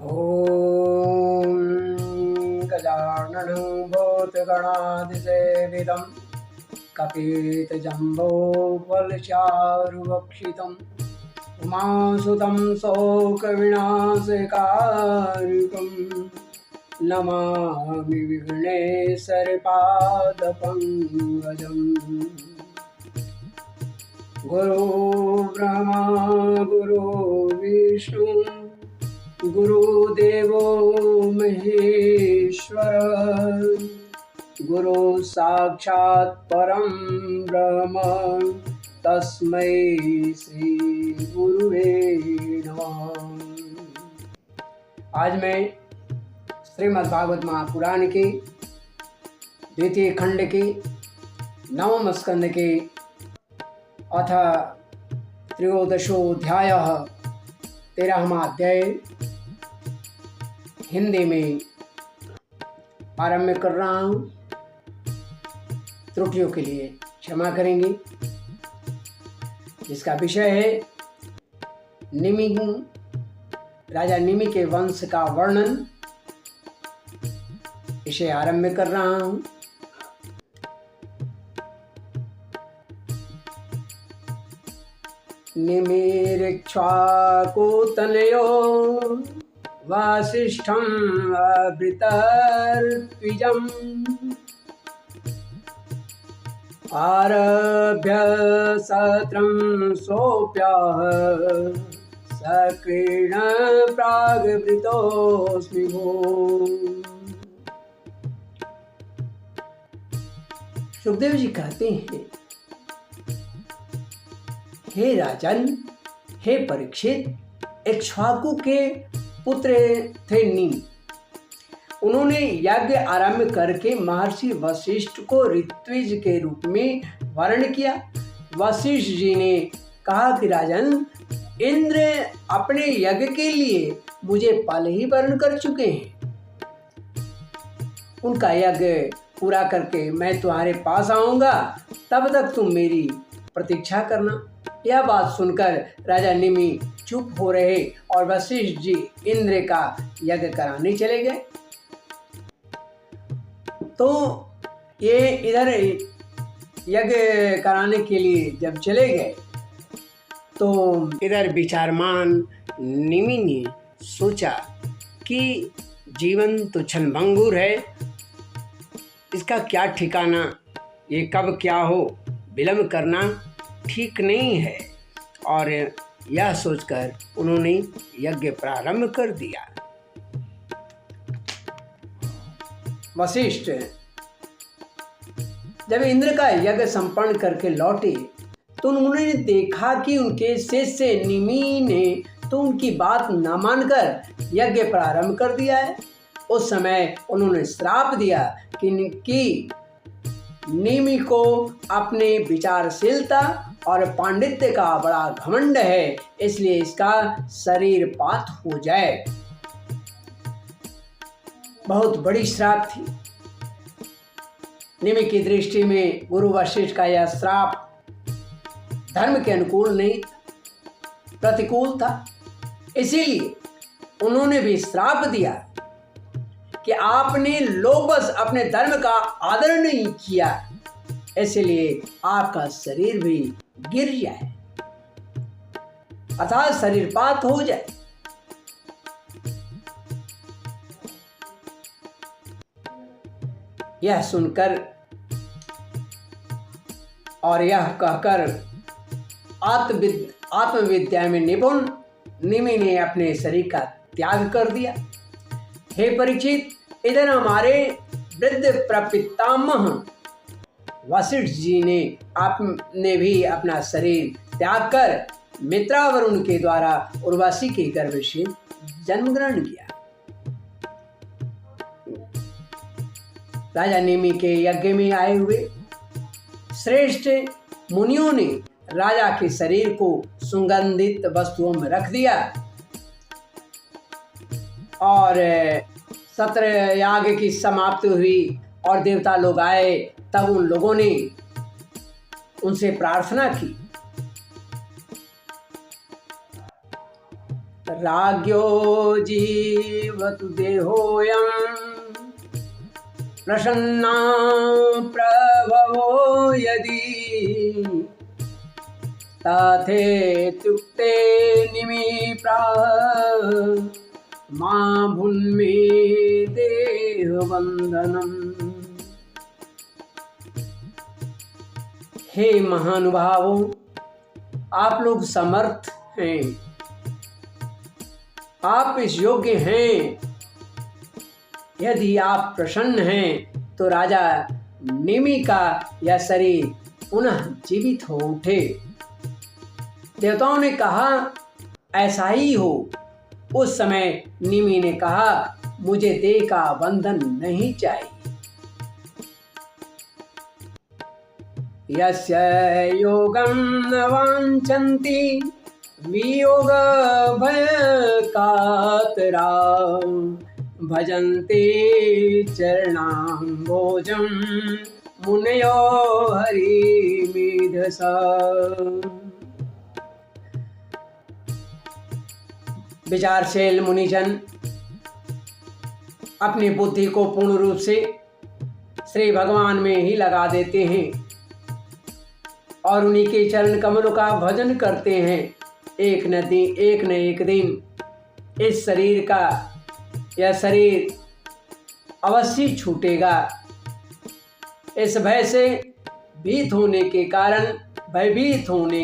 ॐ गजाननं भूतगणाधिसेवितं कपितजम्बोफलचारुभक्षितम् उमासुतं शोकविनाशकारिकं नमामि विघ्नेश्वरपादपङ्कजम्। गुरु ब्रह्मा गुरु विष्णु गुरुदेवो महेश्वर गुरु साक्षात् परं ब्रह्म तस्मै श्री गुरुवे नमः। आज मैं श्रीमद्भागवत महापुराण की द्वितीय खंड की नवम स्कंद के अथ त्रयोदशोऽध्यायः 13वां अध्याय हिंदी में आरंभ कर रहा हूँ। त्रुटियों के लिए क्षमा करेंगे। जिसका विषय है निमि, राजा निमि के वंश का वर्णन। इसे आरंभ कर रहा हूँ। निमिरिक्ष्वाकुतनयो वासिष्ठं आवृतर्त्विजम् आरभ्य सत्रं सोऽप्याह सक्रीण प्रागवृतोऽस्मि भो। सुखदेव जी कहते हैं, हे राजन, हे परीक्षित, इक्ष्वाकु के पुत्र थे निमि। उन्होंने यज्ञ आरंभ करके महर्षि वशिष्ठ को ऋत्विज के रूप में वर्ण किया। वशिष्ठ जी ने कहा कि राजन, इंद्र अपने यज्ञ के लिए मुझे पहले ही वर्ण कर चुके हैं। उनका यज्ञ पूरा करके मैं तुम्हारे पास आऊंगा, तब तक तुम मेरी प्रतीक्षा करना। यह बात सुनकर राजा निमि चुप हो रहे और वशिष्ठ जी इंद्र का यज्ञ कराने चले गए। तो ये इधर यज्ञ कराने के लिए जब चले गए तो इधर विचारमान निमि ने सोचा कि जीवन तो क्षणभंगुर है, इसका क्या ठिकाना, ये कब क्या हो, विलंब करना ठीक नहीं है। और यह सोचकर उन्होंने यज्ञ प्रारंभ कर दिया। वशिष्ठ जब इंद्र का यज्ञ संपन्न करके लौटे तो उन्होंने देखा कि उनके शिष्य निमि ने तो उनकी बात न मानकर यज्ञ प्रारंभ कर दिया है। उस समय उन्होंने श्राप दिया कि निमि को अपने विचारशीलता और पांडित्य का बड़ा घमंड है, इसलिए इसका शरीर पात हो जाए। बहुत बड़ी श्राप थी। निमि की दृष्टि में गुरु वशिष्ठ का यह श्राप धर्म के अनुकूल नहीं, प्रतिकूल था। इसीलिए उन्होंने भी श्राप दिया कि आपने लोभवश अपने धर्म का आदर नहीं किया, इसलिए आपका शरीर भी गिर जाए, अर्थात शरीरपात हो जाए। यह सुनकर और यह कहकर आत्मविद्या में निपुण निमि ने अपने शरीर का त्याग कर दिया। हे परीक्षित, इधर हमारे वृद्ध प्रपितामह वशिष्ठ जी ने भी अपना शरीर त्याग कर मित्रावरुण के द्वारा उर्वशी के गर्भ से जन्म ग्रहण किया। राजा निमि के यज्ञ में आए हुए श्रेष्ठ मुनियों ने राजा के शरीर को सुगंधित वस्तुओं में रख दिया और सत्र याग की समाप्ति हुई और देवता लोग आए। तब उन लोगों ने उनसे प्रार्थना की, राज्ञो जीवतु देहोऽयं प्रसन्ना प्रभवो यदि तथेत्युक्ते निमिप्राह मा भुन्मे देहबन्धनम्। हे महानुभावों, आप लोग समर्थ हैं, आप इस योग्य हैं। यदि आप प्रसन्न हैं तो राजा निमि का यह शरीर पुनः जीवित हो उठे। देवताओं ने कहा ऐसा ही हो। उस समय निमि ने कहा मुझे देह का बंधन नहीं चाहिए। यस्य योगं न वाञ्छन्ति वियोग भय कातरा भजन्ते चरणाम्भोजं मुनयो हरिमेधसा। विचारशील मुनिजन अपनी बुद्धि को पूर्ण रूप से श्री भगवान में ही लगा देते हैं और उन्हीं के चरण कमलों का भजन करते हैं। एक न एक दिन इस शरीर का यह शरीर अवश्य छूटेगा। इस भय से भयभीत होने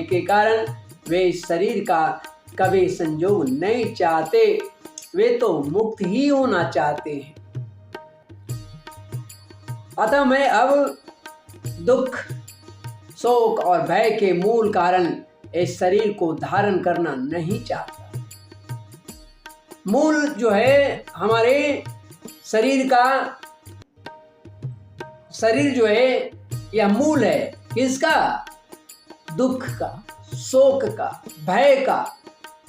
के कारण वे इस शरीर का कभी संयोग नहीं चाहते। वे तो मुक्त ही होना चाहते हैं। अतः मैं अब दुख, शोक और भय के मूल कारण इस शरीर को धारण करना नहीं चाहता। मूल जो है हमारे शरीर जो है यह मूल है किसका? दुख का, शोक का, भय का।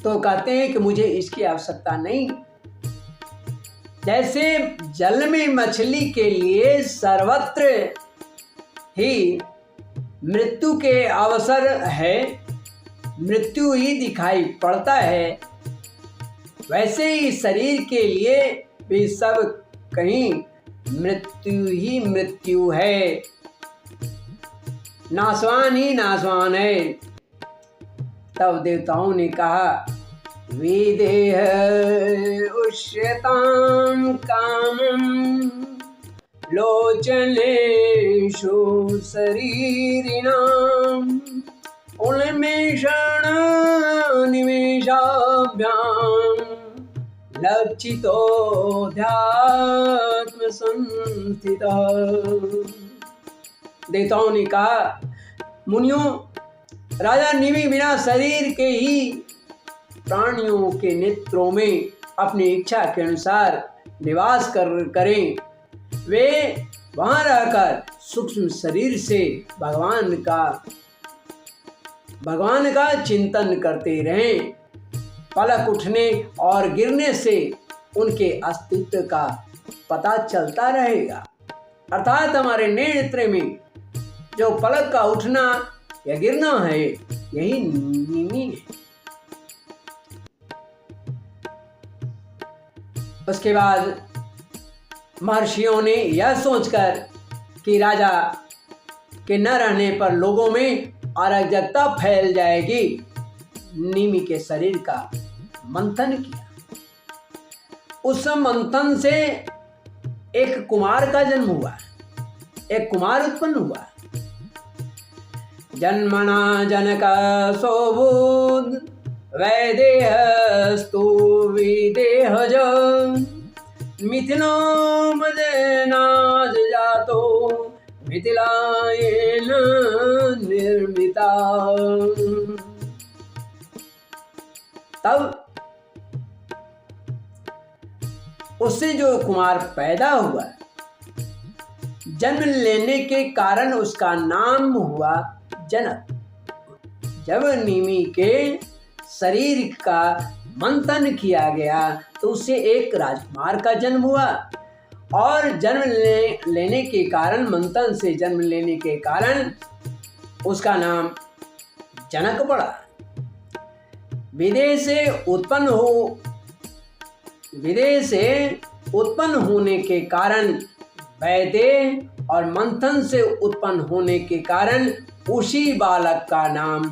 तो कहते हैं कि मुझे इसकी आवश्यकता नहीं। जैसे जल में मछली के लिए सर्वत्र ही मृत्यु के अवसर है, मृत्यु ही दिखाई पड़ता है, वैसे ही शरीर के लिए भी सब कहीं मृत्यु ही मृत्यु है, नाशवान ही नाशवान है। तब देवताओं ने कहा विदेह उष्यतां कामं लोचनेषु शरीरिणां उन्मेषण निमेषाभ्यां लक्षितोऽध्यात्म संस्थितः। देवताओं ने कहा मुनियों, राजा निमि बिना शरीर के ही प्राणियों के नेत्रों में अपनी इच्छा के अनुसार निवास करें। वे वहां रहकर सूक्ष्म शरीर से भगवान का चिंतन करते रहें। पलक उठने और गिरने से उनके अस्तित्व का पता चलता रहेगा। अर्थात हमारे नेत्र में जो पलक का उठना या गिरना है, यही निमि है। उसके बाद महर्षियों ने यह सोचकर कि राजा के न रहने पर लोगों में अराजकता फैल जाएगी, निमि के शरीर का मंथन किया। उस मंथन से एक कुमार का जन्म हुआ, एक कुमार उत्पन्न हुआ। जन्मना जनक सोऽभूत् वैदेहस्तु विदेहज मिथिलो मदनाज जातो मिथिलायेन निर्मिता। तब उससे जो कुमार पैदा हुआ, जन्म लेने के कारण उसका नाम हुआ जनक। जब निमि के शरीर का मंथन किया गया तो उससे एक राजकुमार का जन्म हुआ और लेने के कारण, मंथन से जन्म लेने के कारण उसका नाम जनक पड़ा। विदेश से उत्पन्न होने के कारण वैदेह और मंथन से उत्पन्न होने के कारण उसी बालक का नाम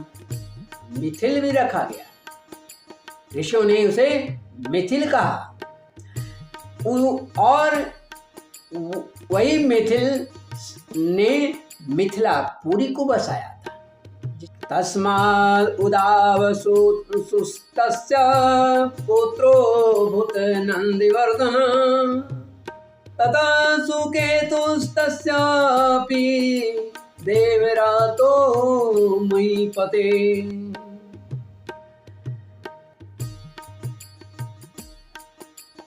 मिथिल भी रखा गया। ऋषियों ने उसे मिथिल कहा और वही मिथिल ने मिथिलापुरी को बसाया था। तस्मात् उदावसुस्तस्य पुत्रो भूत नंदिवर्धन तथा सुकेतुस्तस्यापि देवरातो महीपते।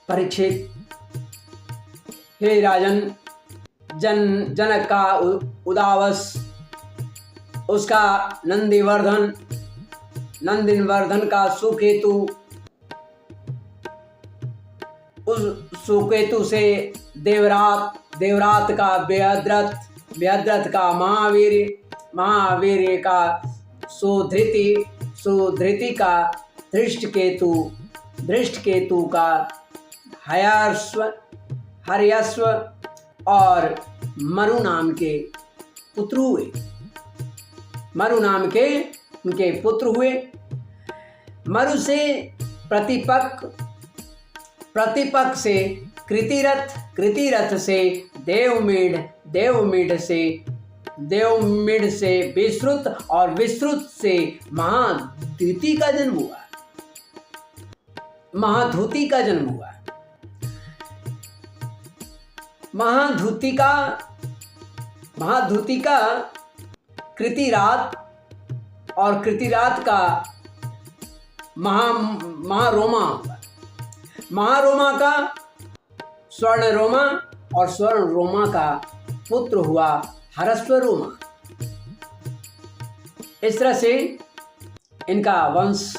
परीक्षित, हे राजन, जनक का उदावस, उसका नंदिवर्धन का सुकेतु, उस सुकेतु से देवरात का बेहद्रथ का महावीर का सुधृति का धृष्टकेतु का हर्यश्व और मरु नाम के पुत्र हुए। मरु से प्रतिपक से कृतिरथ से देवमीढ़ से विश्रुत और विश्रुत से महाधूति का जन्म हुआ। महाधूति का कृतिरात और कृतिरात का महारोमा का स्वर्णरोमा और स्वर्णरोमा का पुत्र हुआ हरस्वरोमा। इस तरह से इनका वंश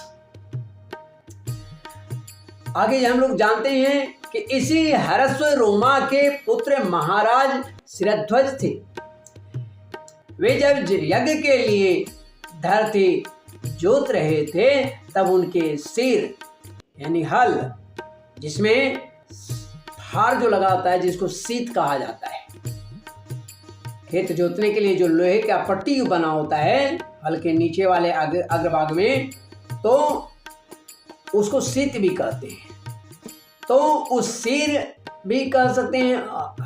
आगे हम लोग जानते हैं कि इसी हरस्वरोमा के पुत्र महाराज शिरध्वज थे। वे जब यज्ञ के लिए धरती जोत रहे थे तब उनके सिर यानी हल, जिसमें हार जो लगा होता है, जिसको सीत कहा जाता है, खेत जोतने के लिए जो लोहे का पट्टी बना होता है हल के नीचे वाले अग्रभाग में, तो उसको सीत भी कहते हैं। तो उस सिर भी कह सकते हैं।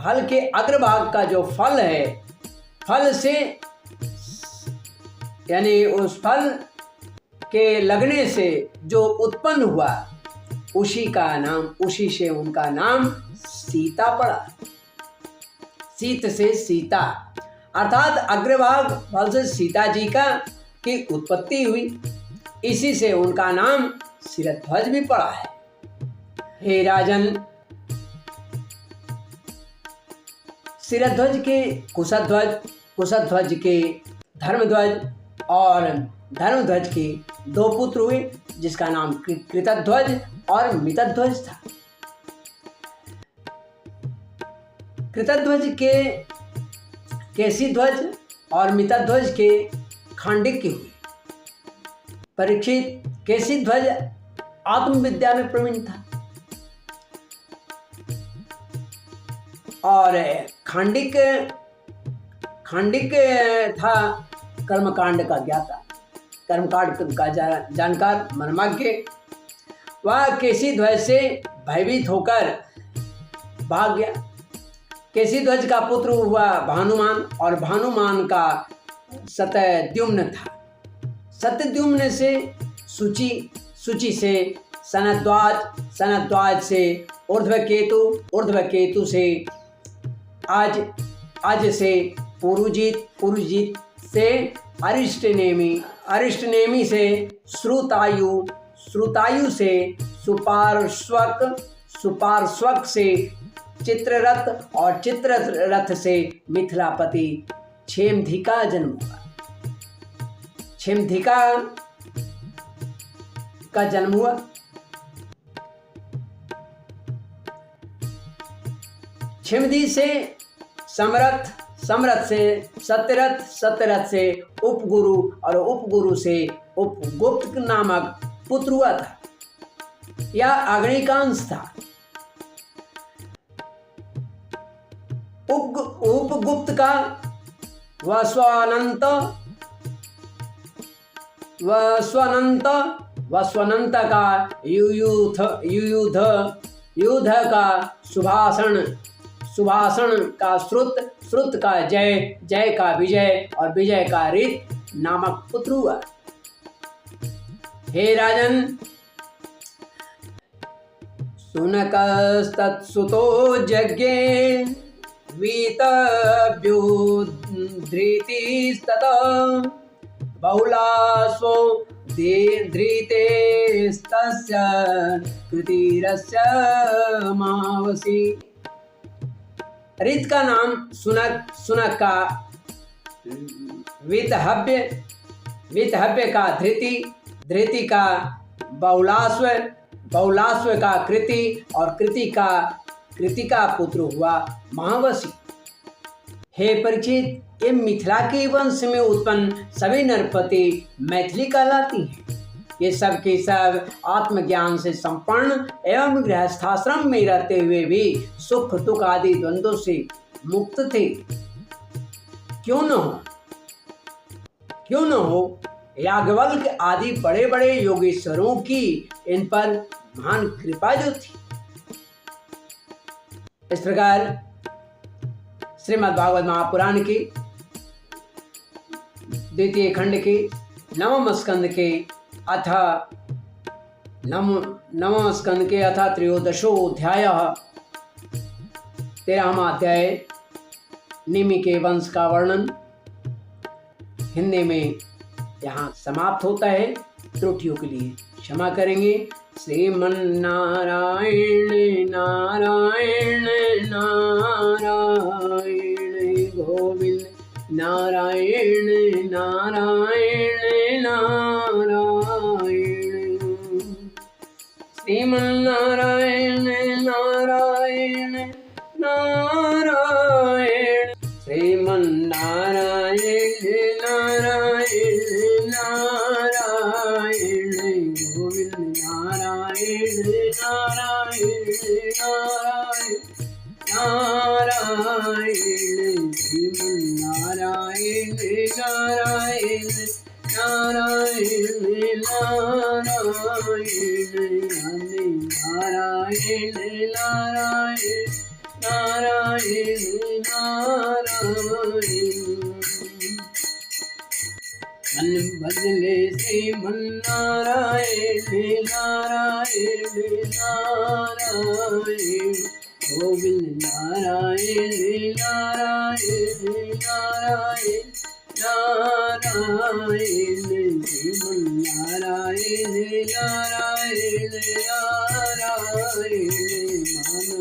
हल के अग्रभाग का जो फल है, फल से यानी उस फल के लगने से जो उत्पन्न हुआ, उसी से उनका नाम सीता पड़ा। सीत से सीता, अर्थात अग्रभाग फल से सीता जी की उत्पत्ति हुई, इसी से उनका नाम शिरध्वज भी पड़ा है। हे राजन, शिरध्वज के कुशध्वज के धर्मध्वज और धर्मध्वज के दो पुत्र हुए, जिसका नाम कृतध्वज और मितध्वज था। कृतध्वज के केसीध्वज और मितध्वज के खांडिक्य हुए। परीक्षित, केसीध्वज आत्मविद्या में प्रवीण था और खांडिक था कर्मकांड का ज्ञाता, कर्मकांड का जानकार, मर्मज्ञ। वह केसीध्वज से भयभीत होकर भाग गया। केसीध्वज का पुत्र हुआ भानुमान और भानुमान का सत्यद्युम्न था। सत्यद्युम्न से सूची से सनद्वाज से ऊर्ध्वकेतु से आज से पुरुजित से अरिष्टनेमी से श्रुतायु से सुपार्श्वक से चित्ररथ और चित्ररथ से मिथिलापति क्षेमधिका जन्म हुआ। क्षेमधिका का जन्म हुआ। क्षेमधि से समरथ से सत्यरथ से उपगुरु और उपगुरु से उपगुप्त नामक पुत्र हुआ था या अग्निकांश था। उपगुप्त का वस्वनंत का युध का सुभाषण का श्रुत का जय का विजय और विजय का ऋत नामक पुत्र हुआ। हे राजन, शुनकस्तत्सुतो यज्ञे वीतव्यो धृतिस्ततः बहुलाश्वो धृतेस्तस्य कृतिरस्य मावसि। ऋत का नाम सुनक का वितहव्य का धृति का बहुलाश्व का कृति और कृति का पुत्र हुआ महावशी। हे परीक्षित, ये मिथिला के वंश में उत्पन्न सभी नरपति मैथिली कहलाती हैं। ये सब के सब आत्मज्ञान से संपन्न एवं गृहस्थाश्रम में रहते हुए भी सुख दुख आदि द्वंद्वों से मुक्त थे। क्यों न हो याज्ञवल्क्य आदि बड़े बड़े योगेश्वरों की इन पर महान कृपा जो थी। इस प्रकार श्रीमद् भागवत महापुराण के द्वितीय खंड के नवम स्कंद के अथ त्रयोदशोऽध्याय 13वां अध्याय निमि के वंश का वर्णन हिंदी में यहाँ समाप्त होता है। त्रुटियों के लिए क्षमा करेंगे। श्रीमन्नारायण नारायण नारायण गोविंद नारायण नारायण नारायण श्रीमन्नारायण नारायण नारायण श्रीमन्नारायण नारायण नारायण गोविंद नारायण नारायण नारायण श्रीमन्नारायण नारायण नारायण नारायण नारायण नारायण मन बदले श्रीमन्नारायण नारायण नारायण गोविंद नारायण नारायण नारायण नारायण श्रीमन्नारायण नारायण नारायण मानो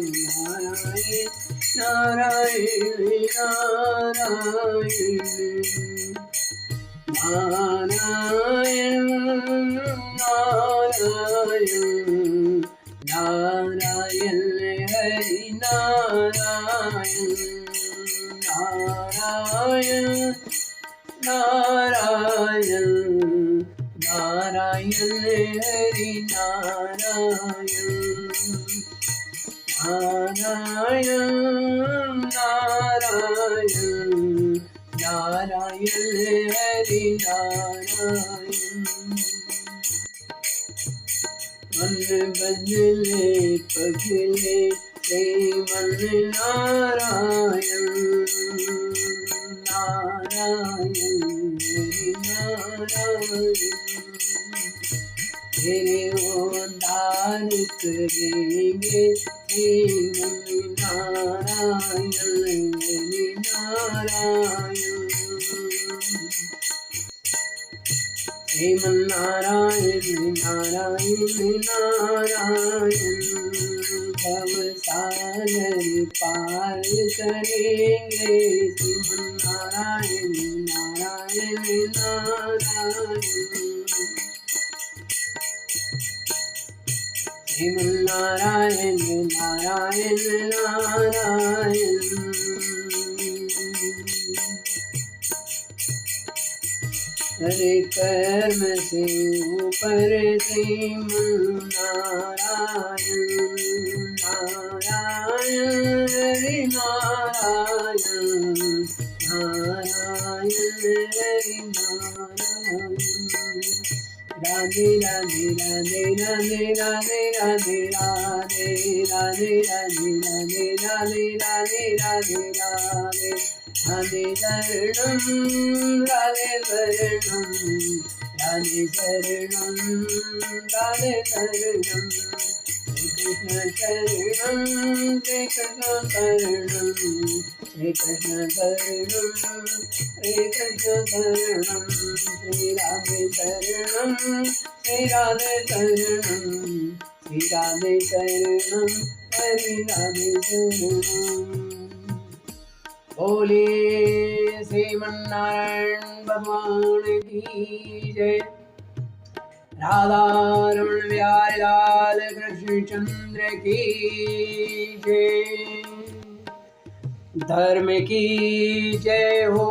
नारायण नारायण नारायण नारायण नारायण हरि नारायण नारायण नारायण नारायण हरि नारायण नारायण नारायण नारायण हरि नारायण मन बदले पगले श्रीमन्नारायण नारायण हरि नारायण तेरे उद्धार करेंगे श्रीमन्नारायण हरि नारायण श्रीमन्नारायण नारायण नारायण भवसागर पार करेंगे श्रीमन्नारायण नारायण नारायण श्रीमन्नारायण नारायण नारायण हरे कर्म से ऊपर श्रीमन्नारायण नारायण हरि नारायण नारायण हरि नारायण। राधे राधे राधे राधे राधे राधे राधे राधे राधे राधे राधे राधे राधे राधे राधे शरणं राधे शरणं राधे शरणं राधे शरणं श्री कृष्ण शरणं श्री कृष्ण शरणं श्री कृष्ण शरणं श्री कृष्ण शरणं श्री राधे शरणं श्री राधे शरणं श्री राधे शरणं हरि राधे शरणं। बोले श्रीमन्नारायण भगवान की जय। राधा रमण बिहारी लाल कृष्ण चंद्र की जय। धर्म की जय हो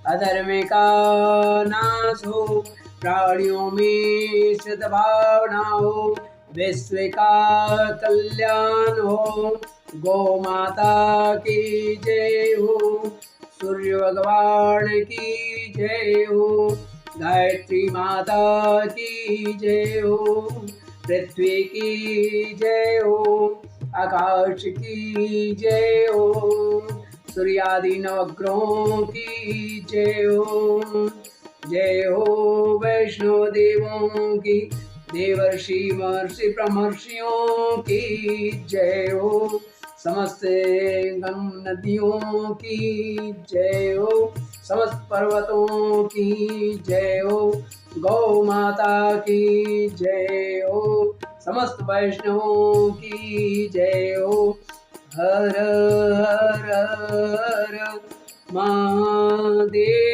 अधर्म का नाश हो प्राणियों में सद्भावना हो विश्व का कल्याण हो गौ माता की जय हो सूर्य भगवान की जय हो गायत्री माता की जय हो पृथ्वी की जय हो आकाश की जय हो सूर्यादि नवग्रहों की जय हो वैष्णव देवों की देवर्षि महर्षि ब्रह्मर्षियों की जय हो समस्त गंगा नदियों की जय हो समस्त पर्वतों की जय हो गौ माता की जय हो समस्त वैष्णवों की जय हो हर हर हर महादेव।